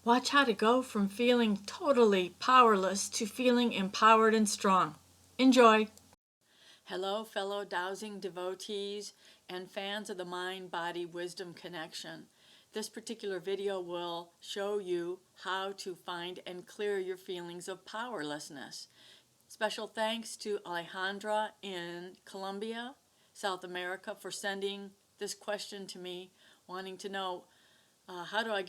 Watch how to go from feeling totally powerless to feeling empowered and strong. Enjoy! Hello, fellow Dowsing devotees and fans of the mind-body-wisdom connection. This particular video will show you how to find and clear your feelings of powerlessness. Special thanks to Alejandra in Colombia, South America, for sending this question to me, wanting to know how do I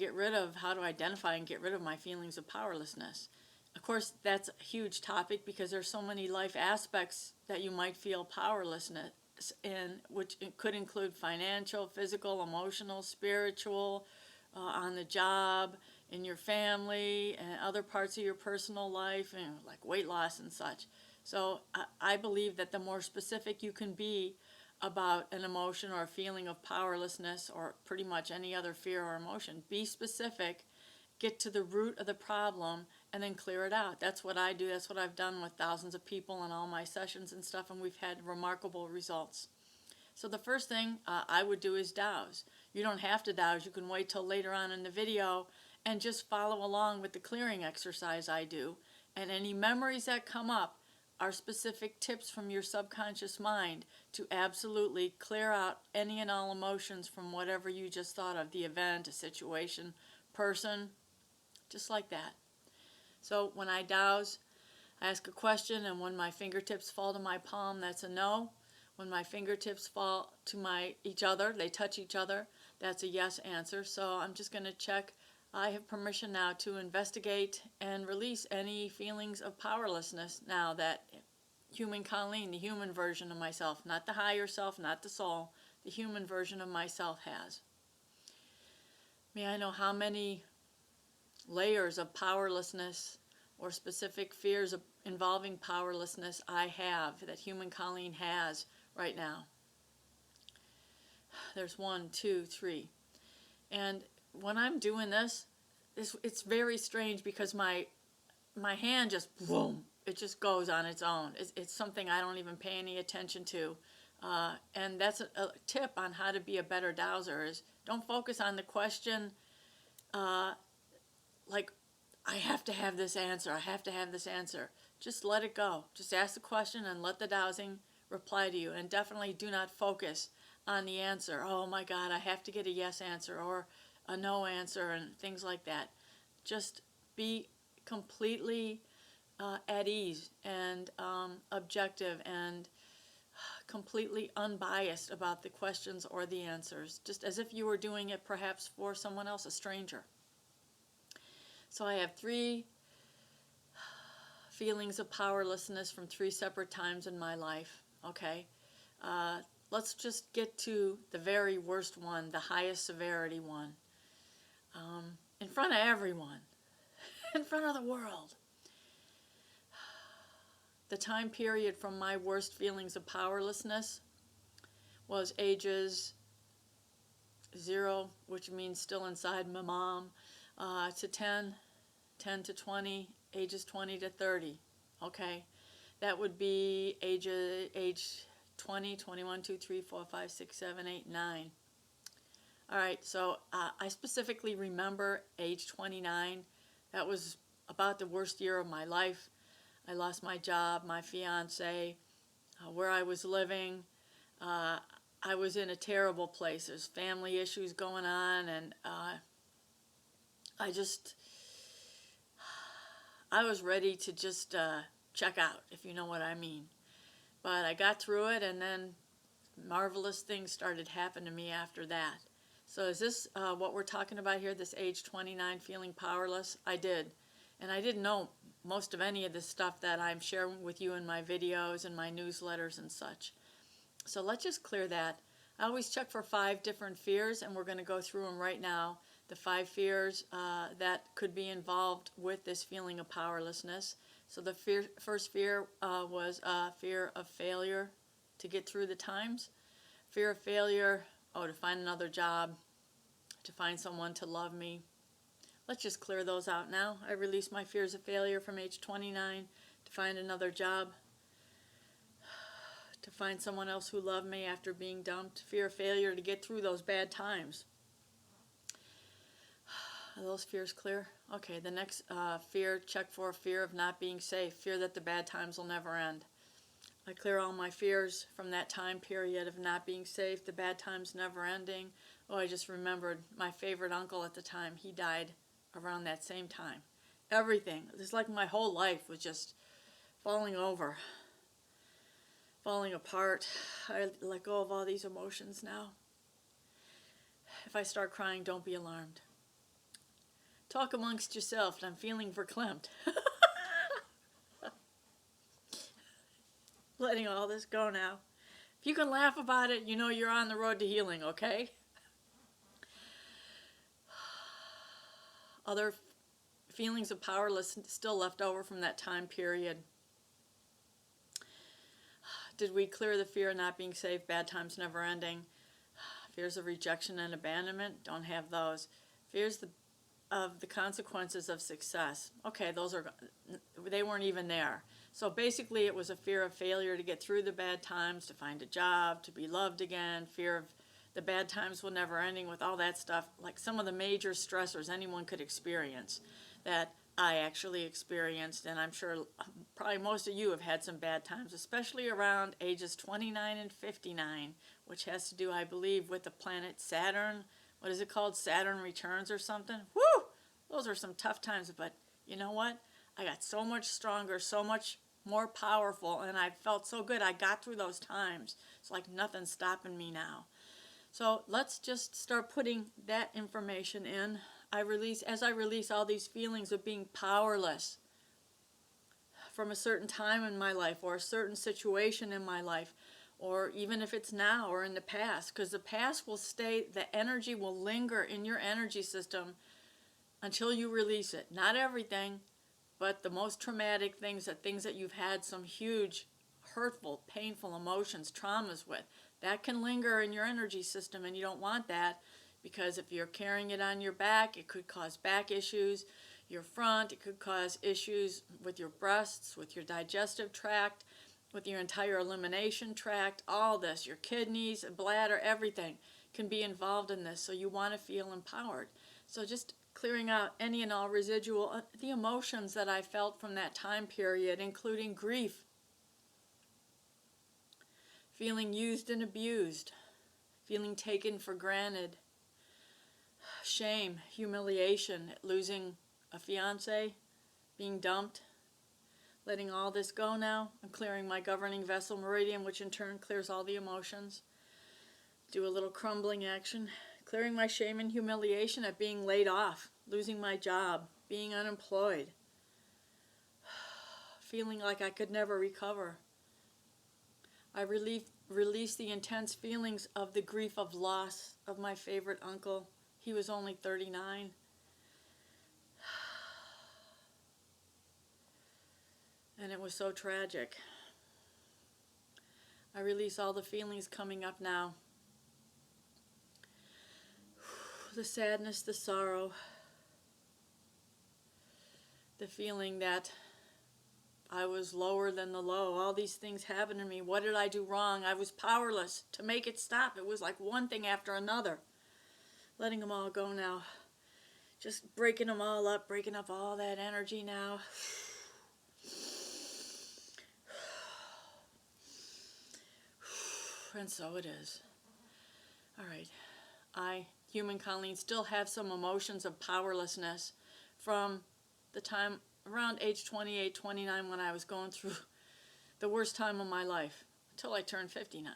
identify and get rid of my feelings of powerlessness. Of course, that's a huge topic because there's so many life aspects that you might feel powerlessness in, which could include financial, physical, emotional, spiritual, on the job, in your family, and other parts of your personal life, and like weight loss and such. So I believe that the more specific you can be about an emotion or a feeling of powerlessness, or pretty much any other fear or emotion, be specific, get to the root of the problem, and then clear it out. That's what I do. That's what I've done with thousands of people in all my sessions and stuff, and we've had remarkable results. So the first thing I would do is douse. You don't have to douse. You can wait till later on in the video and just follow along with the clearing exercise I do. And any memories that come up are specific tips from your subconscious mind to absolutely clear out any and all emotions from whatever you just thought of, the event, a situation, person, just like that. So when I douse, I ask a question, and when my fingertips fall to my palm, that's a no. When my fingertips fall to each other, they touch each other, that's a yes answer. So I'm just going to check. I have permission now to investigate and release any feelings of powerlessness now that human Colleen, the human version of myself, not the higher self, not the soul, the human version of myself has. May I know how many layers of powerlessness or specific fears involving powerlessness I have, that human Colleen has right now? There's 1, 2, 3. And when I'm doing this, it's very strange because my hand just, boom, it just goes on its own. It's something I don't even pay any attention to. And that's a tip on how to be a better dowser, is don't focus on the question like, I have to have this answer, I have to have this answer. Just let it go. Just ask the question and let the dowsing reply to you. And definitely do not focus on the answer. Oh my God, I have to get a yes answer or a no answer and things like that. Just be completely at ease and objective and completely unbiased about the questions or the answers, just as if you were doing it perhaps for someone else, a stranger. So I have 3 feelings of powerlessness from 3 separate times in my life, okay? Let's just get to the very worst one, the highest severity one, in front of everyone, in front of the world. The time period from my worst feelings of powerlessness was ages 0, which means still inside my mom, to 10 to 20, ages 20 to 30, okay? That would be age 20, 21, 2, 3, 4, 5, 6, 7, 8, 9. All right, so I specifically remember age 29. That was about the worst year of my life. I lost my job, my fiance, where I was living. I was in a terrible place. There's family issues going on, and I was ready to just check out, if you know what I mean. But I got through it, and then marvelous things started happening to me after that. So is this what we're talking about here, this age 29 feeling powerless? I did. And I didn't know most of any of the stuff that I'm sharing with you in my videos and my newsletters and such. So let's just clear that. I always check for 5 different fears, and we're going to go through them right now. The 5 fears that could be involved with this feeling of powerlessness. So the first fear was fear of failure to get through the times. Fear of failure, to find another job, to find someone to love me. Let's just clear those out now. I released my fears of failure from age 29, to find another job, to find someone else who loved me after being dumped. Fear of failure to get through those bad times. Are those fears clear? Okay, the next fear, check for fear of not being safe, fear that the bad times will never end. I clear all my fears from that time period of not being safe, the bad times never ending. Oh, I just remembered my favorite uncle at the time. He died around that same time. Everything, it's like my whole life was just falling over, falling apart. I let go of all these emotions now. If I start crying, don't be alarmed. Talk amongst yourself, and I'm feeling verklempt. Letting all this go now. If you can laugh about it, you know you're on the road to healing, okay? Other feelings of powerlessness still left over from that time period. Did we clear the fear of not being safe, bad times never ending? Fears of rejection and abandonment, don't have those. Fears of the consequences of success. Okay, they weren't even there. So basically it was a fear of failure to get through the bad times, to find a job, to be loved again, fear of the bad times will never ending, with all that stuff, like some of the major stressors anyone could experience that I actually experienced, and I'm sure probably most of you have had some bad times, especially around ages 29 and 59, which has to do, I believe, with the planet Saturn. What is it called? Saturn Returns or something? Woo! Those are some tough times, but you know what? I got so much stronger, so much more powerful, and I felt so good. I got through those times. It's like nothing's stopping me now. So let's just start putting that information in. As I release all these feelings of being powerless from a certain time in my life or a certain situation in my life, or even if it's now or in the past, because the past will stay, the energy will linger in your energy system until you release it. Not everything, but the most traumatic things that you've had some huge, hurtful, painful emotions, traumas with, that can linger in your energy system, and you don't want that, because if you're carrying it on your back, it could cause back issues. Your front, it could cause issues with your breasts, with your digestive tract, with your entire elimination tract, all this, your kidneys, bladder, everything can be involved in this, so you want to feel empowered. So just clearing out any and all residual, the emotions that I felt from that time period, including grief, feeling used and abused, feeling taken for granted, shame, humiliation, losing a fiance, being dumped, letting all this go now. I'm clearing my governing vessel meridian, which in turn clears all the emotions. Do a little crumbling action, clearing my shame and humiliation at being laid off, losing my job, being unemployed, feeling like I could never recover. I release the intense feelings of the grief of loss of my favorite uncle. He was only 39. And it was so tragic. I release all the feelings coming up now. The sadness, the sorrow, the feeling that I was lower than the low. All these things happened to me. What did I do wrong? I was powerless to make it stop. It was like one thing after another. Letting them all go now. Just breaking them all up, breaking up all that energy now. And so it is. All right. I, human Colleen, still have some emotions of powerlessness from the time around age 28, 29, when I was going through the worst time of my life until I turned 59.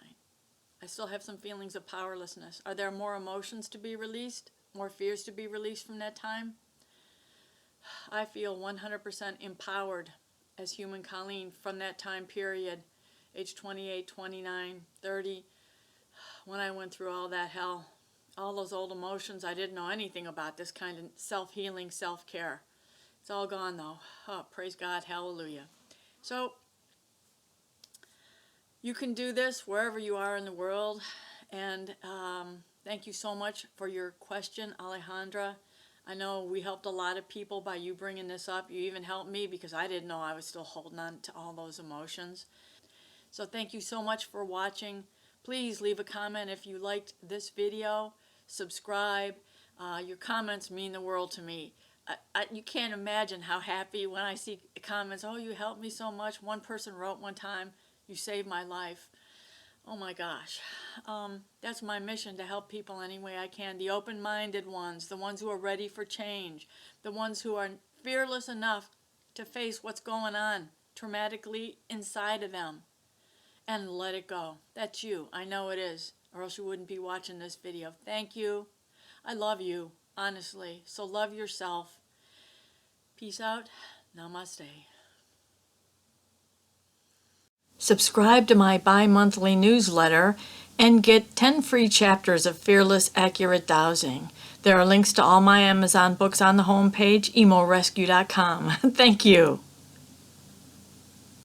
I still have some feelings of powerlessness. Are there more emotions to be released? More fears to be released from that time? I feel 100% empowered as human Colleen from that time period, age 28, 29, 30, when I went through all that hell, all those old emotions. I didn't know anything about this kind of self-healing, self-care. It's all gone though. Oh, praise God, hallelujah. So you can do this wherever you are in the world, and thank you so much for your question, Alejandra. I know we helped a lot of people by you bringing this up. You even helped me because I didn't know I was still holding on to all those emotions. So thank you so much for watching. Please leave a comment if you liked this video. Subscribe. Your comments mean the world to me. You can't imagine how happy when I see comments, oh, you helped me so much. One person wrote one time, you saved my life. Oh my gosh. That's my mission, to help people any way I can. The open-minded ones, the ones who are ready for change, the ones who are fearless enough to face what's going on traumatically inside of them and let it go. That's you. I know it is, or else you wouldn't be watching this video. Thank you. I love you, honestly. So love yourself. Peace out. Namaste. Subscribe to my bi-monthly newsletter and get 10 free chapters of Fearless Accurate Dowsing. There are links to all my Amazon books on the homepage, emorescue.com. Thank you.